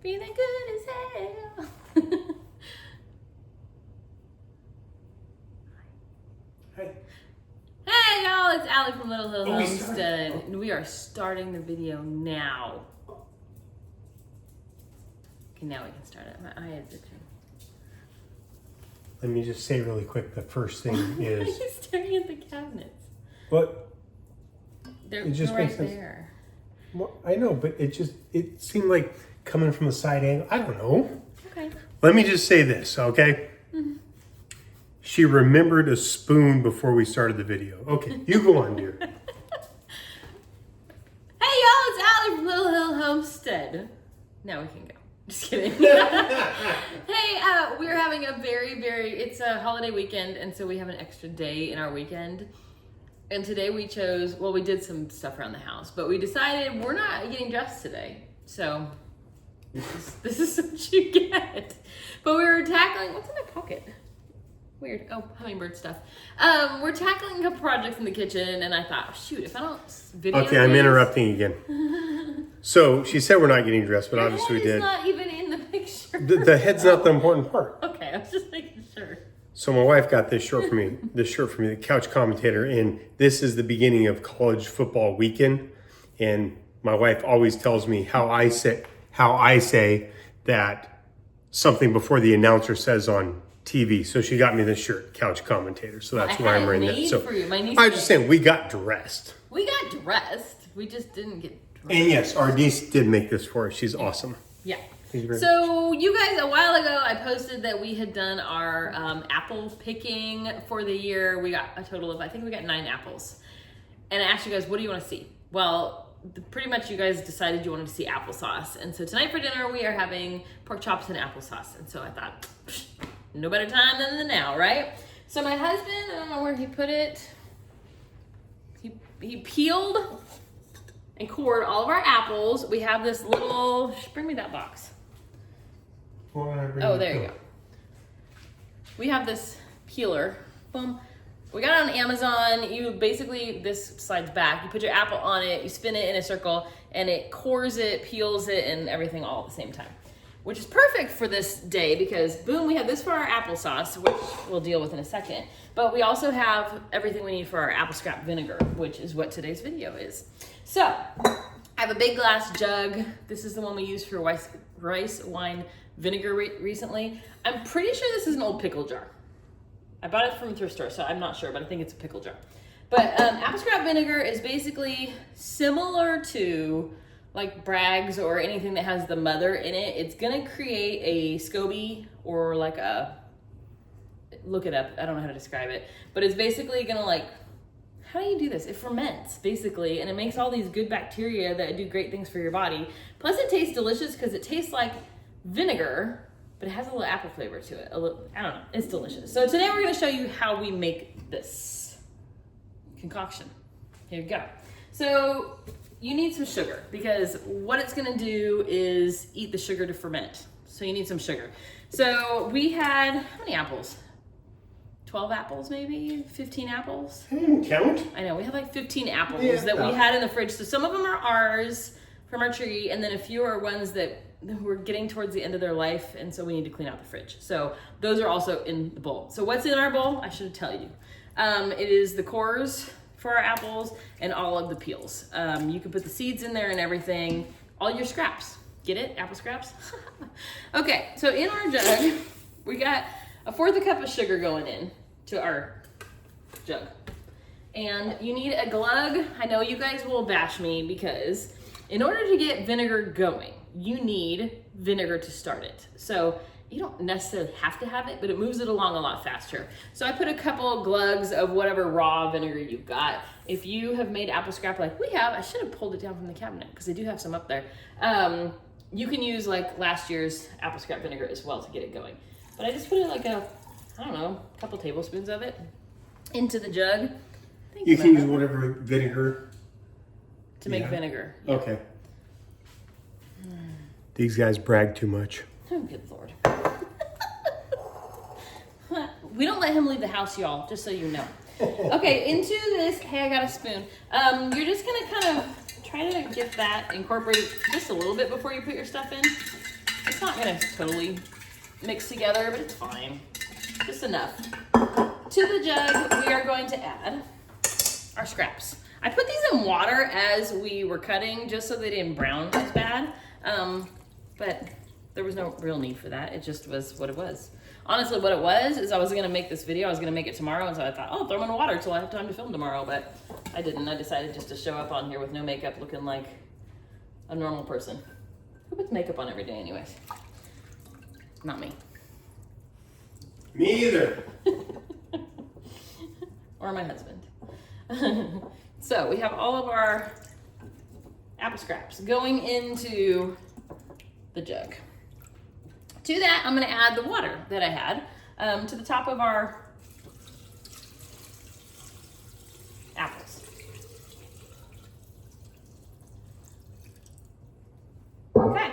Feeling good as hell. Hey. Hey y'all, it's Ali from Little Hill Oh, we Homestead. started. And we are starting the video now. Okay, now we can start it. My eye is itching. Let me just say really quick, the first thing is... He's staring at the cabinets. What? They're It just right makes sense. there. Well, I know, but it seemed like coming from the side angle. I don't know. Okay. Let me just say this, okay? Mm-hmm. She remembered a spoon before we started the video. Okay, you go on, dear. Hey y'all, it's Ali from Little Hill Homestead. Now we can go. Just kidding. Hey, we're having a it's a holiday weekend, and so we have an extra day in our weekend. And today we chose, well, we did some stuff around the house, but we decided we're not getting dressed today. So this is what you get. But we were tackling, what's in my pocket? Weird. Oh, hummingbird stuff. We're tackling a couple projects in the kitchen, and I thought, shoot, if I don't video Okay, I'm this- interrupting again. So she said we're not getting dressed, but Your obviously we head is did. not even in the picture. The head's not the important part. Okay, I was just making sure. So my wife got this shirt for me, the couch commentator, and this is the beginning of college football weekend. And my wife always tells me how I say that something before the announcer says on TV. So she got me this shirt, couch commentator. So that's why I'm wearing that. So for you. My niece I was just saying we got dressed. we got dressed. We just didn't get dressed. And yes, our niece did make this for us. She's awesome. Yeah. Thank you very So you guys, a while ago, I posted that we had done our apple picking for the year. We got a total of, I think we got 9 apples. And I asked you guys, what do you want to see? Well, pretty much you guys decided you wanted to see applesauce. And so tonight for dinner, we are having pork chops and applesauce. And so I thought, no better time than the now, right? So my husband, I don't know where he put it. He peeled and cored all of our apples. We have this little, bring me that box. Oh, there you go. We have this peeler. Boom. We got it on Amazon. You basically, this slides back. You put your apple on it, you spin it in a circle, and it cores it, peels it, and everything all at the same time. Which is perfect for this day because, boom, we have this for our applesauce, which we'll deal with in a second. But we also have everything we need for our apple scrap vinegar, which is what today's video is. So, I have a big glass jug. This is the one we used for rice wine vinegar recently. I'm pretty sure this is an old pickle jar. I bought it from a thrift store, so I'm not sure, but I think it's a pickle jar. But apple scrap vinegar is basically similar to like Bragg's or anything that has the mother in it. It's gonna create a SCOBY or like a, look it up, I don't know how to describe it, but it's basically gonna like, how do you do this? It ferments basically, and it makes all these good bacteria that do great things for your body. Plus it tastes delicious because it tastes like vinegar, but it has a little apple flavor to it. A little, I don't know, it's delicious. So today we're gonna show you how we make this concoction. Here you go. So you need some sugar because what it's gonna do is eat the sugar to ferment. So you need some sugar. So we had, how many apples? 12 apples maybe, 15 apples. I didn't count. I know, we had like 15 apples Yeah. that we had in the fridge. So some of them are ours from our tree, and then a few are ones that we're getting towards the end of their life, and so we need to clean out the fridge. So those are also in the bowl. So what's in our bowl? I should tell you. It is the cores for our apples and all of the peels. You can put the seeds in there and everything, all your scraps. Get it? Apple scraps? Okay, so in our jug, we got 1/4 cup of sugar going in to our jug. And you need a glug. I know you guys will bash me because in order to get vinegar going, you need vinegar to start it. So you don't necessarily have to have it, but it moves it along a lot faster. So I put a couple glugs of whatever raw vinegar you've got. If you have made apple scrap like we have, I should have pulled it down from the cabinet because I do have some up there. You can use like last year's apple scrap vinegar as well to get it going. But I just put it like a couple tablespoons of it into the jug. You can use whatever vinegar. To make vinegar. Yeah. Okay. These guys brag too much. Oh, good Lord. We don't let him leave the house, y'all, just so you know. Okay, into this, hey, I got a spoon. You're just gonna kind of try to get that incorporated just a little bit before you put your stuff in. It's not gonna totally mix together, but it's fine. Just enough. To the jug, we are going to add our scraps. I put these in water as we were cutting just so they didn't brown as bad, but there was no real need for that. It just was what it was. Honestly, what it was is I was gonna make this video, I was gonna make it tomorrow, and so I thought, oh, throw them in water until I have time to film tomorrow, but I didn't. I decided just to show up on here with no makeup looking like a normal person. Who puts makeup on every day anyways? Not me. Me either. Or my husband. So we have all of our apple scraps going into the jug. To that, I'm gonna add the water that I had to the top of our apples. Okay,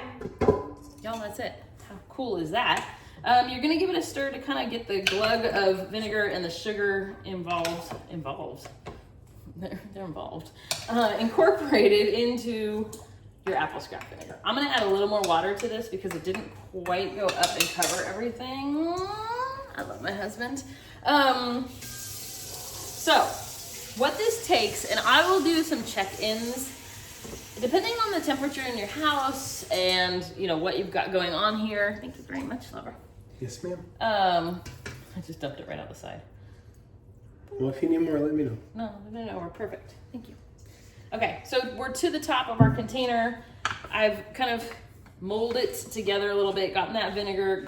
y'all, that's it. How cool is that? You're gonna give it a stir to kind of get the glug of vinegar and the sugar involved. They're involved. Incorporated into your apple scrap vinegar. I'm gonna add a little more water to this because it didn't quite go up and cover everything. I love my husband. So what this takes, and I will do some check-ins depending on the temperature in your house and you know what you've got going on here. Thank you very much, lover. Yes, ma'am. I just dumped it right out the side. Well, if you need more, let me know. No, we're perfect. Thank you. Okay, so we're to the top of our container. I've kind of molded it together a little bit, gotten that vinegar,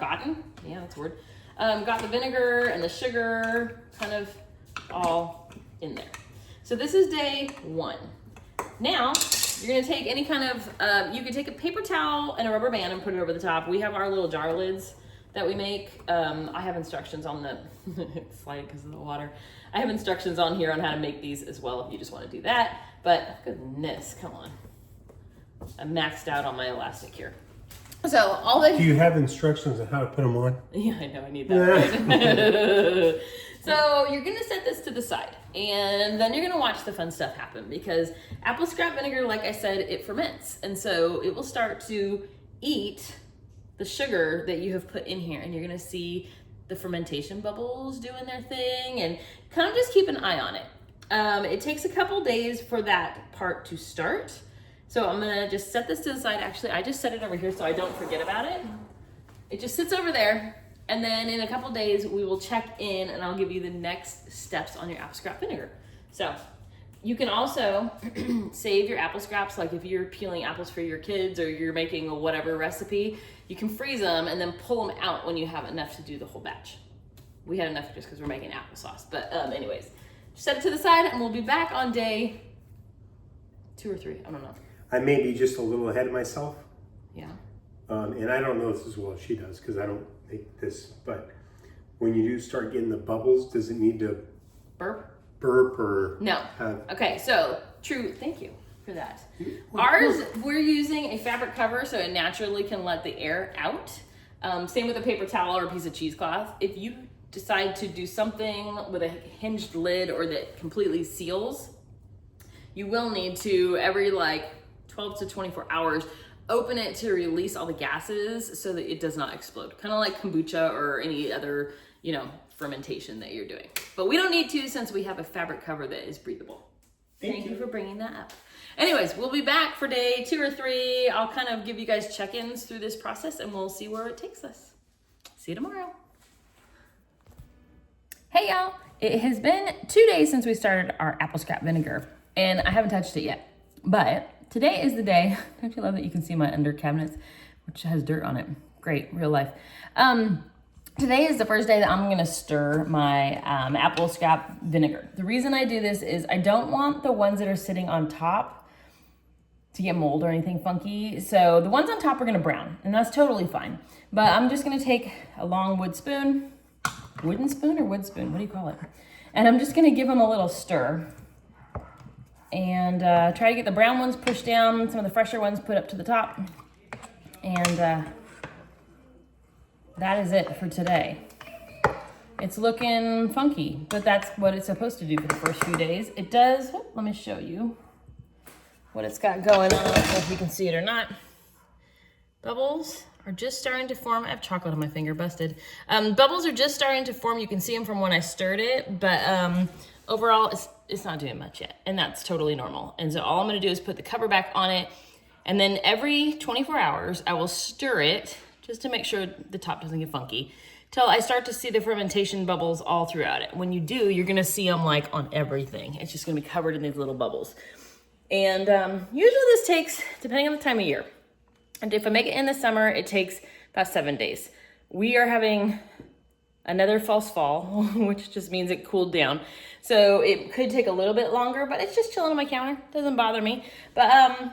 yeah, that's a word. Got the vinegar and the sugar kind of all in there. So this is day 1. Now, you're gonna take any kind of, you can take a paper towel and a rubber band and put it over the top. We have our little jar lids that we make. I have instructions on the, it's slide because of the water. I have instructions on here on how to make these as well if you just want to do that. But goodness, come on. I'm maxed out on my elastic here. So all the... Do you have instructions on how to put them on? Yeah, I know, I need that. So you're gonna set this to the side and then you're gonna watch the fun stuff happen because apple scrap vinegar, like I said, it ferments. And so it will start to eat the sugar that you have put in here and you're gonna see the fermentation bubbles doing their thing and kind of just keep an eye on it. It takes a couple days for that part to start. So I'm gonna just set this to the side. Actually, I just set it over here so I don't forget about it. It just sits over there. And then in a couple days, we will check in and I'll give you the next steps on your apple scrap vinegar. So you can also save your apple scraps. Like if you're peeling apples for your kids or you're making a whatever recipe, you can freeze them and then pull them out when you have enough to do the whole batch. We had enough just because we're making applesauce. But anyways, set it to the side and we'll be back on day 2 or 3. I don't know. I may be just a little ahead of myself. Yeah. And I don't know this as well as she does because I don't make this. But when you do start getting the bubbles, does it need to burp or no? Have... Okay, so true. Thank you for that. Ours, we're using a fabric cover so it naturally can let the air out. Same with a paper towel or a piece of cheesecloth. If you decide to do something with a hinged lid or that completely seals, you will need to every like 12 to 24 hours open it to release all the gases so that it does not explode. Kind of like kombucha or any other, you know, fermentation that you're doing. But we don't need to since we have a fabric cover that is breathable. Thank you for bringing that up. Anyways, we'll be back for day 2 or 3. I'll kind of give you guys check-ins through this process and we'll see where it takes us. See you tomorrow. Hey y'all, it has been 2 days since we started our apple scrap vinegar and I haven't touched it yet. But today is the day. Don't you love that you can see my under cabinets, which has dirt on it? Great, real life. Today is the first day that I'm gonna stir my apple scrap vinegar. The reason I do this is I don't want the ones that are sitting on top to get mold or anything funky. So the ones on top are gonna brown and that's totally fine. But I'm just gonna take a long wooden spoon, what do you call it? And I'm just gonna give them a little stir and try to get the brown ones pushed down, some of the fresher ones put up to the top. And that is it for today. It's looking funky, but that's what it's supposed to do for the first few days. It does, let me show you what it's got going on. I don't know if you can see it or not, Bubbles are just starting to form. I have chocolate on my finger, busted. Bubbles are just starting to form. You can see them from when I stirred it, but overall it's not doing much yet, and that's totally normal. And so all I'm gonna do is put the cover back on it, and then every 24 hours I will stir it just to make sure the top doesn't get funky, till I start to see the fermentation bubbles all throughout it. When you do, you're gonna see them like on everything. It's just gonna be covered in these little bubbles. And usually this takes, depending on the time of year, and if I make it in the summer, it takes about 7 days. We are having another false fall, which just means it cooled down. So it could take a little bit longer, but it's just chilling on my counter. Doesn't bother me. But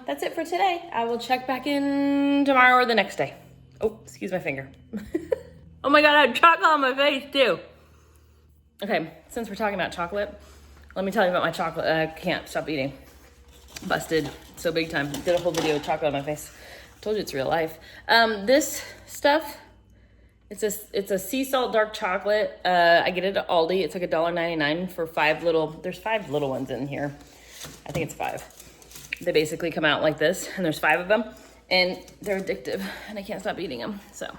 that's it for today. I will check back in tomorrow or the next day. Oh, excuse my finger. Oh my God, I have chocolate on my face too. Okay, since we're talking about chocolate, let me tell you about my chocolate I can't stop eating. Busted so big time. Did a whole video with chocolate on my face. Told you it's real life. This stuff, it's a sea salt dark chocolate. I get it at Aldi. It's like $1.99 for there's 5 little ones in here. I think it's 5. They basically come out like this, and there's 5 of them, and they're addictive, and I can't stop eating them. So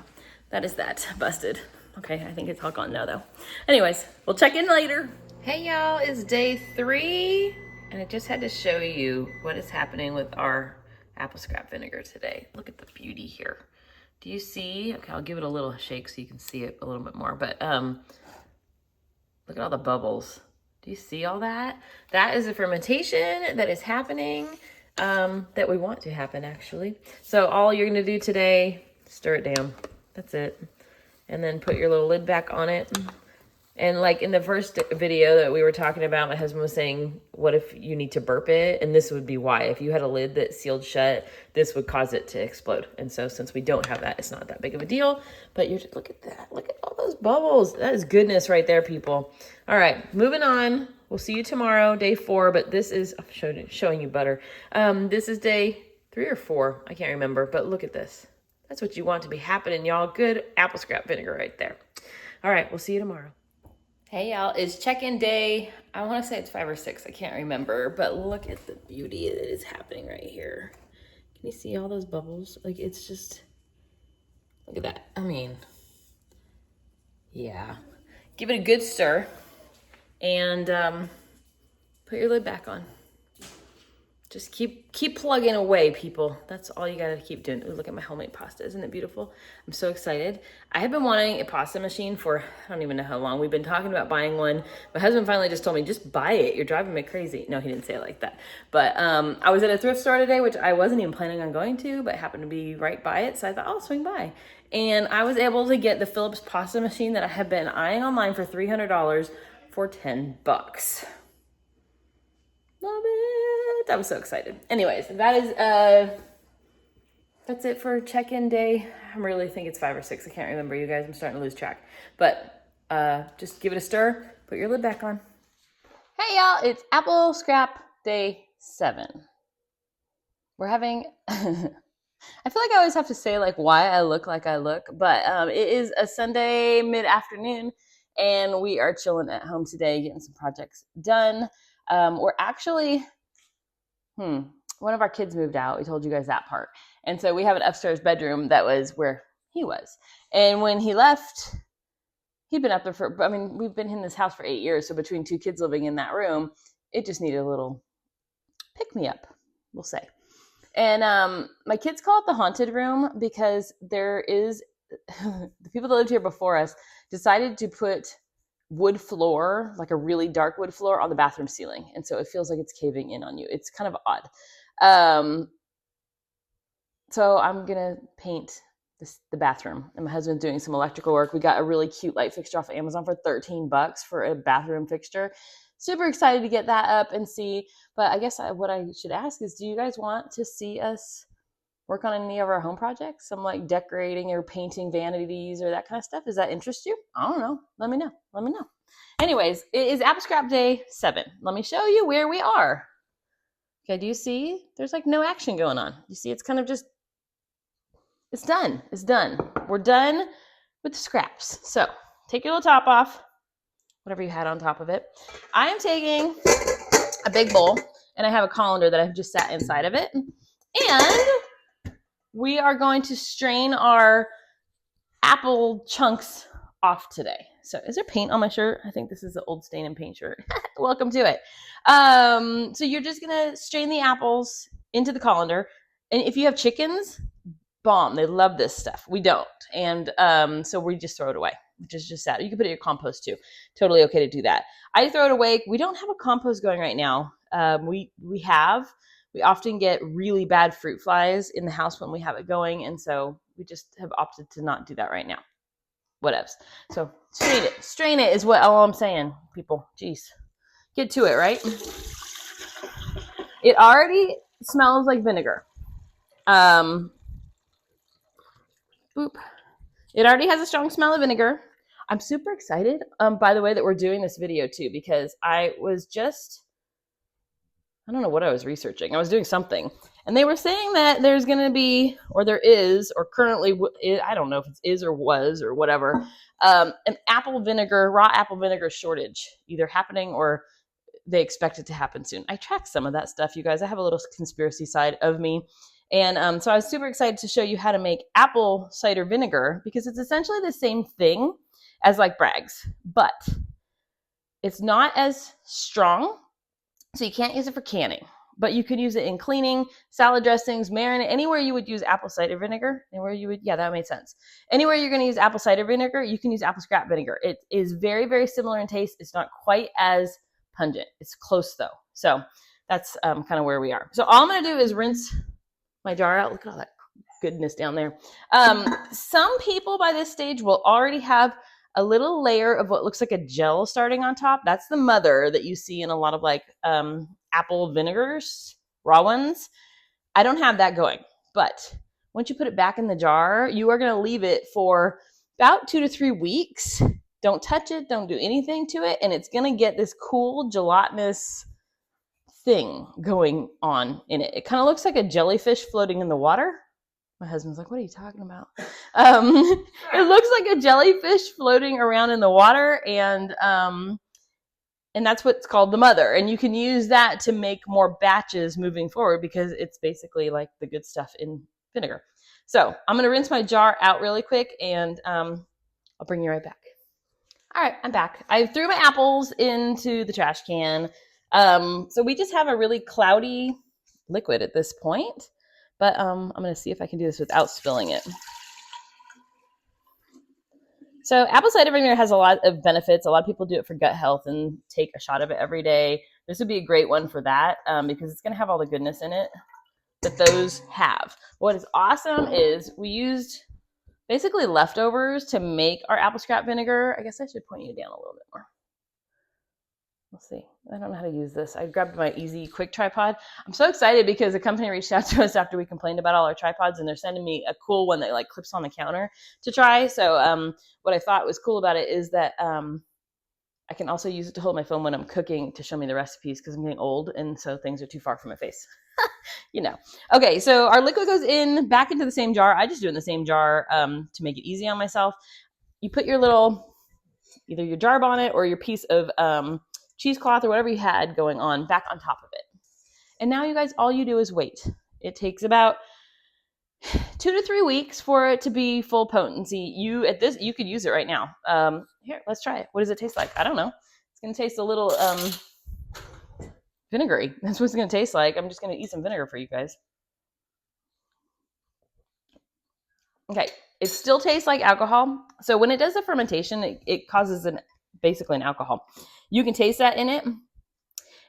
that is that. Busted. Okay, I think it's all gone now though. Anyways, we'll check in later. Hey y'all, it's day 3, and I just had to show you what is happening with our apple scrap vinegar today. Look at the beauty here. Do you see? Okay, I'll give it a little shake so you can see it a little bit more, but look at all the bubbles. Do you see all that? That is a fermentation that is happening, that we want to happen actually. So all you're gonna do today, stir it down. That's it. And then put your little lid back on it. And like in the first video that we were talking about, my husband was saying, what if you need to burp it? And this would be why. If you had a lid that sealed shut, this would cause it to explode. And so since we don't have that, it's not that big of a deal. But you're just, look at that. Look at all those bubbles. That is goodness right there, people. All right, moving on. We'll see you tomorrow, day 4. But this is, I'm showing you butter. This is day 3 or 4. I can't remember. But look at this. That's what you want to be happening, y'all. Good apple scrap vinegar right there. All right, we'll see you tomorrow. Hey y'all, it's check-in day. I want to say it's 5 or 6. I can't remember, but look at the beauty that is happening right here. Can you see all those bubbles? Like, it's just, look at that. I mean, yeah. Give it a good stir and put your lid back on. Just keep plugging away, people. That's all you gotta keep doing. Ooh, look at my homemade pasta. Isn't it beautiful? I'm so excited. I have been wanting a pasta machine for, I don't even know how long. We've been talking about buying one. My husband finally just told me, just buy it. You're driving me crazy. No, he didn't say it like that. But I was at a thrift store today, which I wasn't even planning on going to, but happened to be right by it. So I thought, I'll swing by. And I was able to get the Philips pasta machine that I have been eyeing online for $300 for $10. Love it. I was so excited. Anyways, that is that's it for check-in day. I really think it's 5 or 6. I can't remember, you guys. I'm starting to lose track. But just give it a stir. Put your lid back on. Hey y'all, it's apple scrap day 7. We're having I feel like I always have to say like why I look like I look, but it is a Sunday mid-afternoon and we are chilling at home today, getting some projects done. We're actually, one of our kids moved out. We told you guys that part. And so we have an upstairs bedroom that was where he was. And when he left, he'd been up there for, I mean, we've been in this house for 8 years. So between 2 kids living in that room, it just needed a little pick me up, we'll say. And my kids call it the haunted room because there is, the people that lived here before us decided to put wood floor, like a really dark wood floor on the bathroom ceiling. And so it feels like it's caving in on you. It's kind of odd. So I'm going to paint the bathroom, and my husband's doing some electrical work. We got a really cute light fixture off of Amazon for $13 for a bathroom fixture. Super excited to get that up and see. But I guess what I should ask is, do you guys want to see us work on any of our home projects? Some like decorating or painting vanities or that kind of stuff. Does that interest you? I don't know. Let me know. Anyways, it is Apple Scrap Day 7. Let me show you where we are. Okay, do you see? There's like no action going on. You see, it's kind of just, it's done. It's done. We're done with the scraps. So take your little top off, whatever you had on top of it. I am taking a big bowl, and I have a colander that I've just sat inside of it. And we are going to strain our apple chunks off today. So is there paint on my shirt? I think this is the old stain and paint shirt. Welcome to it. So you're just gonna strain the apples into the colander. And if you have chickens, bomb. They love this stuff. We don't. And so we just throw it away, which is just sad. You can put it in your compost too. Totally okay to do that. I throw it away. We don't have a compost going right now. We often get really bad fruit flies in the house when we have it going. And so we just have opted to not do that right now. Whatevs. So strain it. Strain it is what all I'm saying, people. Jeez. Get to it, right? It already smells like vinegar. Boop. It already has a strong smell of vinegar. I'm super excited, by the way, that we're doing this video too, because I don't know what I was researching. I was doing something. And they were saying that there's going to be, or there is, or currently, I don't know if it is or was or whatever, an raw apple vinegar shortage, either happening or they expect it to happen soon. I track some of that stuff, you guys. I have a little conspiracy side of me. And so I was super excited to show you how to make apple cider vinegar, because it's essentially the same thing as like Bragg's, but it's not as strong. So you can't use it for canning, but you could use it in cleaning, salad dressings, marinade, anywhere you would use apple cider vinegar. That made sense. Anywhere you're going to use apple cider vinegar, you can use apple scrap vinegar. It is very, very similar in taste. It's not quite as pungent. It's close though. So that's kind of where we are. So all I'm going to do is rinse my jar out. Look at all that goodness down there. Some people by this stage will already have a little layer of what looks like a gel starting on top. That's the mother that you see in a lot of like apple vinegars, raw ones. I don't have that going, but once you put it back in the jar, you are going to leave it for about 2 to 3 weeks. Don't touch it. Don't do anything to it. And it's going to get this cool gelatinous thing going on in it. It kind of looks like a jellyfish floating in the water. My husband's like, what are you talking about? It looks like a jellyfish floating around in the water, and that's what's called the mother. And you can use that to make more batches moving forward, because it's basically like the good stuff in vinegar. So I'm going to rinse my jar out really quick, and I'll bring you right back. All right, I'm back. I threw my apples into the trash can. So we just have a really cloudy liquid at this point. But I'm going to see if I can do this without spilling it. So apple cider vinegar has a lot of benefits. A lot of people do it for gut health and take a shot of it every day. This would be a great one for that, because it's going to have all the goodness in it that those have. What is awesome is we used basically leftovers to make our apple scrap vinegar. I guess I should point you down a little bit more. Let's see. I don't know how to use this. I grabbed my easy quick tripod. I'm so excited because the company reached out to us after we complained about all our tripods, and they're sending me a cool one that like clips on the counter to try. So what I thought was cool about it is that I can also use it to hold my phone when I'm cooking to show me the recipes, because I'm getting old and so things are too far from my face. Okay, so our liquid goes back into the same jar. I just do it in the same jar to make it easy on myself. You put your little, either your jar bonnet or your piece of cheesecloth or whatever you had going on back on top of it. And now you guys, all you do is wait. It takes about 2 to 3 weeks for it to be full potency. You could use it right now. Here, let's try it. What does it taste like? I don't know. It's going to taste a little vinegary. That's what it's going to taste like. I'm just going to eat some vinegar for you guys. Okay, it still tastes like alcohol. So when it does the fermentation, it causes basically an alcohol. You can taste that in it, and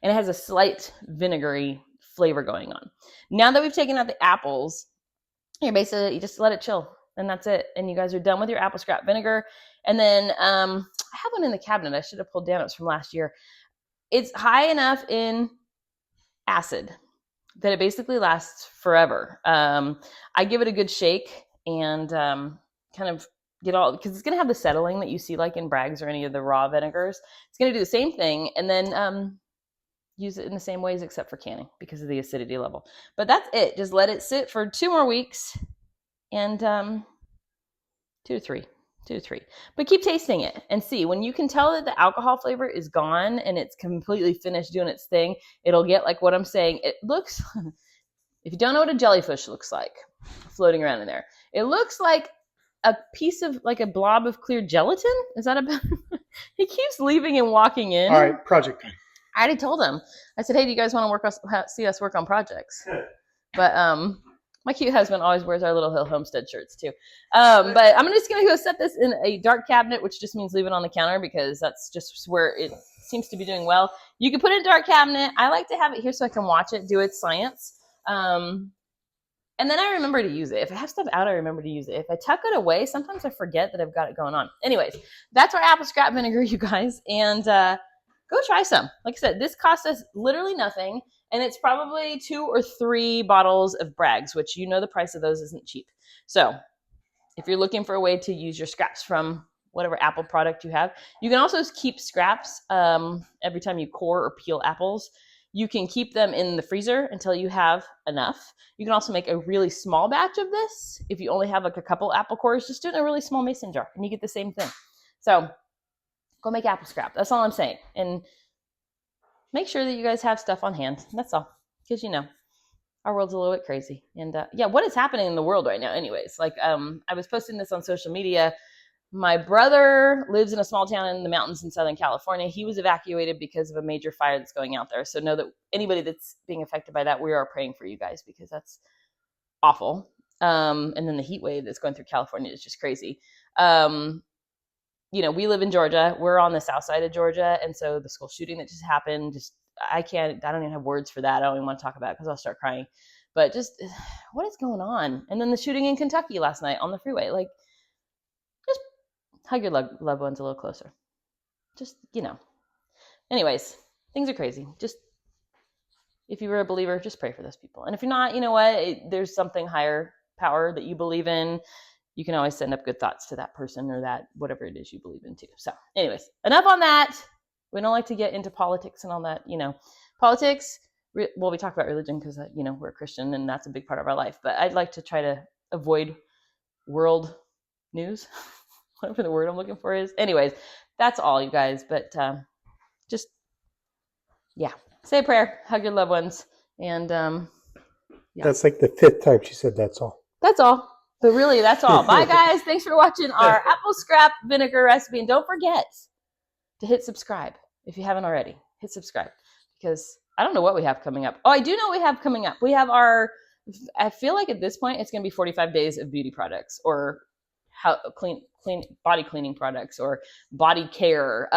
it has a slight vinegary flavor going on. Now that we've taken out the apples, you just let it chill, and that's it. And you guys are done with your apple scrap vinegar. And then I have one in the cabinet. I should have pulled down. It was from last year. It's high enough in acid that it basically lasts forever. I give it a good shake and kind of because it's going to have the settling that you see like in Bragg's or any of the raw vinegars. It's going to do the same thing, and then use it in the same ways except for canning because of the acidity level. But that's it. Just let it sit for 2 more weeks, and 2 to 3. But keep tasting it and see. When you can tell that the alcohol flavor is gone and it's completely finished doing its thing, it'll get like what I'm saying. It looks If you don't know what a jellyfish looks like floating around in there, it looks like a piece of like a blob of clear gelatin. Is that a he keeps leaving and walking in. All right, project time. I already told him. I said, hey, do you guys want to see us work on projects? But my cute husband always wears our Little Hill Homestead shirts too. But I'm just going to go set this in a dark cabinet, which just means leave it on the counter because that's just where it seems to be doing well. You can put it in a dark cabinet. I like to have it here so I can watch it do its science. And then I remember to use it. If I have stuff out, I remember to use it. If I tuck it away, sometimes I forget that I've got it going on. Anyways, that's our apple scrap vinegar, you guys. And go try some. Like I said, this cost us literally nothing. And it's probably 2 or 3 bottles of Bragg's, which you know the price of those isn't cheap. So if you're looking for a way to use your scraps from whatever apple product you have, you can also keep scraps every time you core or peel apples. You can keep them in the freezer until you have enough. You can also make a really small batch of this. If you only have like a couple apple cores, just do it in a really small mason jar and you get the same thing. So go make apple scrap. That's all I'm saying. And make sure that you guys have stuff on hand. That's all. Because, you know, our world's a little bit crazy. And yeah, what is happening in the world right now anyways? Like I was posting this on social media. My brother lives in a small town in the mountains in Southern California. He was evacuated because of a major fire that's going out there. So know that anybody that's being affected by that, we are praying for you guys because that's awful. And then the heat wave that's going through California is just crazy. You know, we live in Georgia. We're on the south side of Georgia. And so the school shooting that just happened, I don't even have words for that. I don't even want to talk about it because I'll start crying. But just what is going on? And then the shooting in Kentucky last night on the freeway, like, just hug your loved ones a little closer. Just, you know. Anyways, things are crazy. Just, if you were a believer, just pray for those people. And if you're not, you know what? There's something higher power that you believe in. You can always send up good thoughts to that person or that whatever it is you believe in too. So anyways, enough on that. We don't like to get into politics and all that, you know. Politics, well, we talk about religion because, you know, we're a Christian and that's a big part of our life. But I'd like to try to avoid world news. Whatever the word I'm looking for is. Anyways, that's all, you guys. But just, yeah, say a prayer, hug your loved ones. And yeah. That's like the 5th time she said that's all. That's all. But really, that's all. Bye, guys. Thanks for watching our apple scrap vinegar recipe. And don't forget to hit subscribe if you haven't already. Hit subscribe because I don't know what we have coming up. Oh, I do know what we have coming up. We have I feel like at this point, it's going to be 45 days of beauty products or how clean body cleaning products or body care.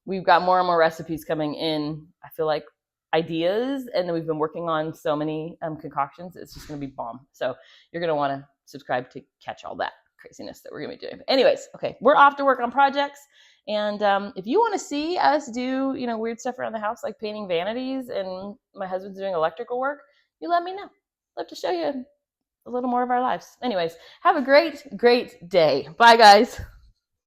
We've got more and more recipes coming in. I feel like ideas, and then we've been working on so many concoctions. It's just going to be bomb. So you're going to want to subscribe to catch all that craziness that we're going to be doing. But anyways, okay, we're off to work on projects. And if you want to see us do, you know, weird stuff around the house, like painting vanities, and my husband's doing electrical work, you let me know. Love to show you a little more of our lives. Anyways, have a great, great day. Bye, guys.